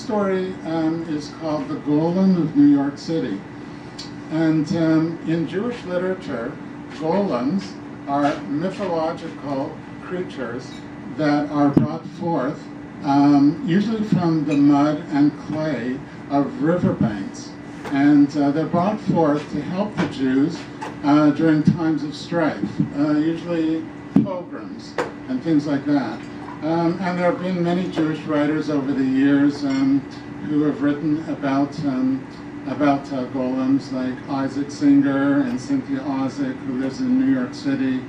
story is called The Golem of New York City. And in Jewish literature, golems are mythological creatures that are brought forth usually from the mud and clay of riverbanks. And they're brought forth to help the Jews during times of strife, usually pogroms and things like that. And there have been many Jewish writers over the years who have written about golems, like Isaac Singer and Cynthia Ozick, who lives in New York City.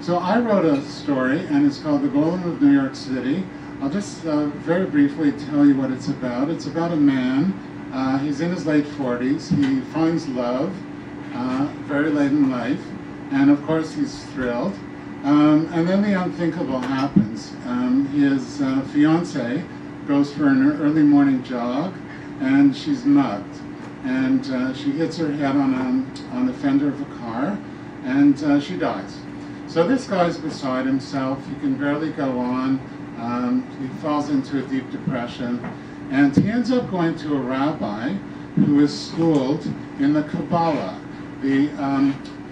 So I wrote a story, and it's called The Golem of New York City. I'll just very briefly tell you what it's about. It's about a man. He's in his late 40s. He finds love very late in life, and of course he's thrilled. And then the unthinkable happens. His fiancée goes for an early morning jog, and she's mugged. And she hits her head on the fender of a car, and she dies. So this guy's beside himself. He can barely go on. He falls into a deep depression. And he ends up going to a rabbi who is schooled in the Kabbalah, the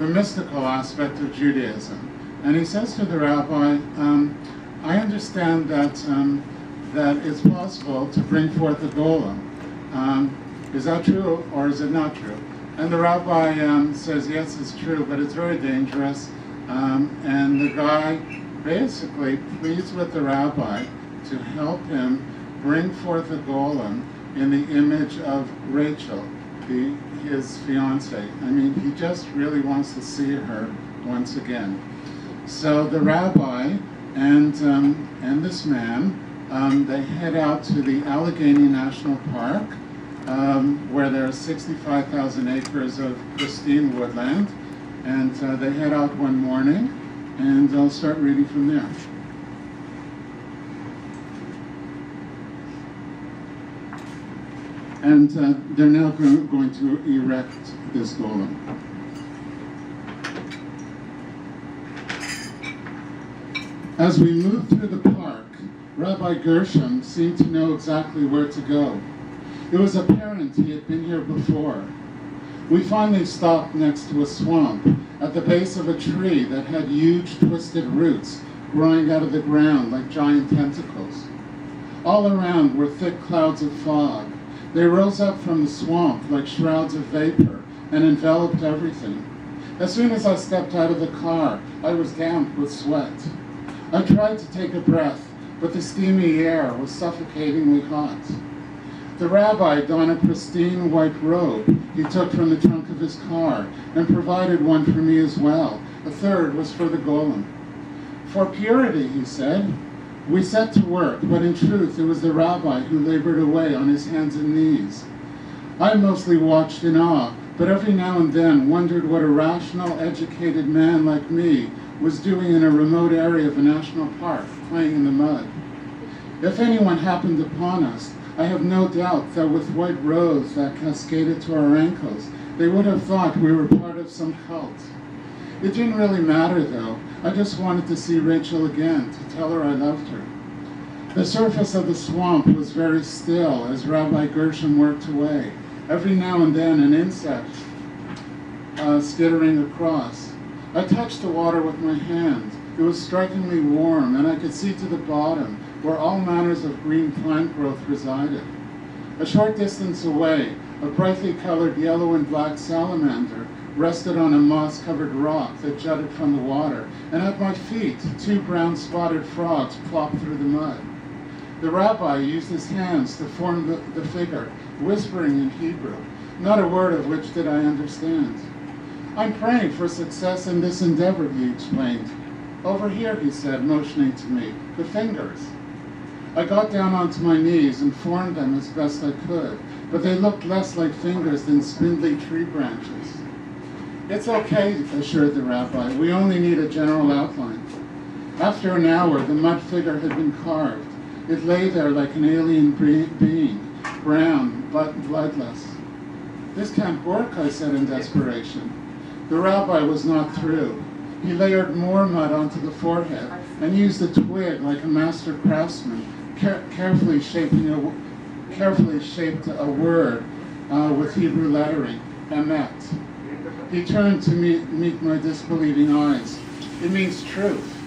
mystical aspect of Judaism. And he says to the rabbi, I understand that it's possible to bring forth a golem. Is that true, or is it not true? And the rabbi says, yes, it's true, but it's very dangerous. And the guy basically pleads with the rabbi to help him bring forth a golem in the image of Rachel, his fiancée. I mean, he just really wants to see her once again. So the rabbi and this man, they head out to the Allegheny National Park, where there are 65,000 acres of pristine woodland, and they head out one morning, and I'll start reading from there. And they're now going to erect this golem. As we moved through the park, Rabbi Gershom seemed to know exactly where to go. It was apparent he had been here before. We finally stopped next to a swamp at the base of a tree that had huge twisted roots growing out of the ground like giant tentacles. All around were thick clouds of fog. They rose up from the swamp like shrouds of vapor and enveloped everything. As soon as I stepped out of the car, I was damp with sweat. I tried to take a breath, but the steamy air was suffocatingly hot. The rabbi donned a pristine white robe he took from the trunk of his car and provided one for me as well. A third was for the golem. For purity, he said. We set to work, but in truth it was the rabbi who labored away on his hands and knees. I mostly watched in awe, but every now and then wondered what a rational, educated man like me was doing in a remote area of a national park, playing in the mud. If anyone happened upon us, I have no doubt that with white robes that cascaded to our ankles, they would have thought we were part of some cult. It didn't really matter, though. I just wanted to see Rachel again, to tell her I loved her. The surface of the swamp was very still as Rabbi Gershom worked away. Every now and then an insect skittering across. I touched the water with my hand. It was strikingly warm, and I could see to the bottom, where all manners of green plant growth resided. A short distance away, a brightly colored yellow and black salamander rested on a moss-covered rock that jutted from the water, and at my feet, two brown-spotted frogs plopped through the mud. The rabbi used his hands to form the figure, whispering in Hebrew, not a word of which did I understand. I'm praying for success in this endeavor, he explained. Over here, he said, motioning to me, the fingers. I got down onto my knees and formed them as best I could, but they looked less like fingers than spindly tree branches. It's okay, assured the rabbi. We only need a general outline. After an hour, the mud figure had been carved. It lay there like an alien being, brown, but bloodless. This can't work, I said in desperation. The rabbi was not through. He layered more mud onto the forehead and used a twig like a master craftsman, carefully shaped a word with Hebrew lettering, emet. He turned to meet my disbelieving eyes. It means truth.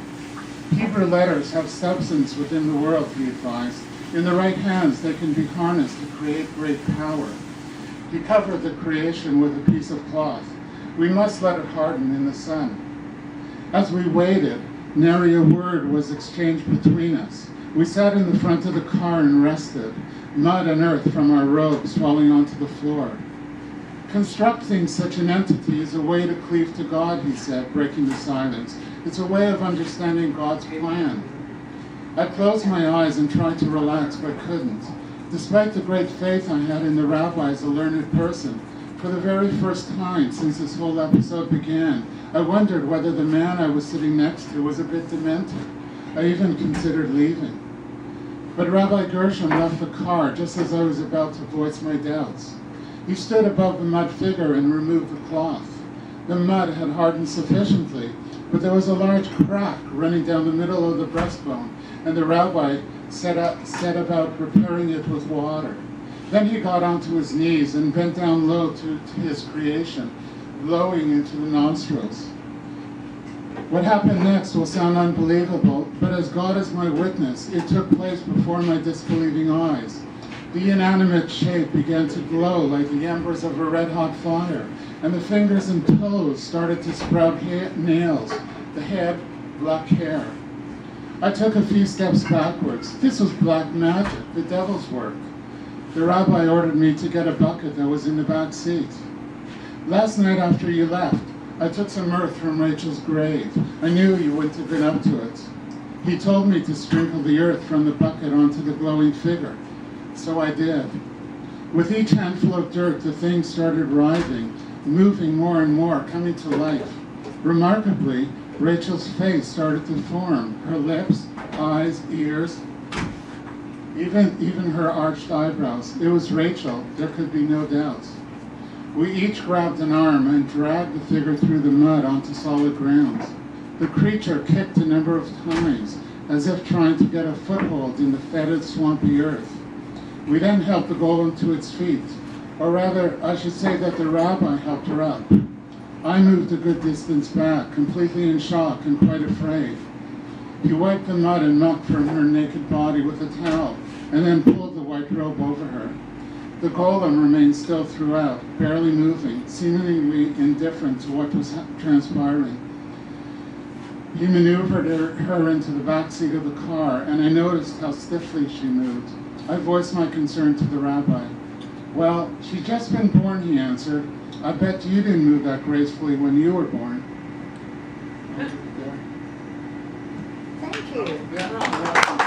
Hebrew letters have substance within the world, he advised. In the right hands, they can be harnessed to create great power. He covered the creation with a piece of cloth. We must let it harden in the sun. As we waited, nary a word was exchanged between us. We sat in the front of the car and rested, mud and earth from our robes falling onto the floor. Constructing such an entity is a way to cleave to God, he said, breaking the silence. It's a way of understanding God's plan. I closed my eyes and tried to relax, but couldn't. Despite the great faith I had in the rabbi as a learned person, for the very first time since this whole episode began, I wondered whether the man I was sitting next to was a bit demented. I even considered leaving. But Rabbi Gershom left the car just as I was about to voice my doubts. He stood above the mud figure and removed the cloth. The mud had hardened sufficiently, but there was a large crack running down the middle of the breastbone, and the rabbi set about preparing it with water. Then he got onto his knees and bent down low to his creation, blowing into the nostrils. What happened next will sound unbelievable, but as God is my witness, it took place before my disbelieving eyes. The inanimate shape began to glow like the embers of a red-hot fire, and the fingers and toes started to sprout nails, the head, black hair. I took a few steps backwards. This was black magic, the devil's work. The rabbi ordered me to get a bucket that was in the back seat. Last night after you left, I took some earth from Rachel's grave. I knew you wouldn't have been up to it. He told me to sprinkle the earth from the bucket onto the glowing figure. So I did. With each handful of dirt, the thing started writhing, moving more and more, coming to life. Remarkably, Rachel's face started to form, her lips, eyes, ears, even her arched eyebrows. It was Rachel, there could be no doubt. We each grabbed an arm and dragged the figure through the mud onto solid ground. The creature kicked a number of times, as if trying to get a foothold in the fetid, swampy earth. We then helped the golem to its feet, or rather, I should say that the rabbi helped her up. I moved a good distance back, completely in shock and quite afraid. He wiped the mud and muck from her naked body with a towel, and then pulled the white robe over her. The golem remained still throughout, barely moving, seemingly indifferent to what was transpiring. He maneuvered her into the back seat of the car, and I noticed how stiffly she moved. I voiced my concern to the rabbi. Well, she'd just been born, he answered. I bet you didn't move that gracefully when you were born. Thank you. Yeah.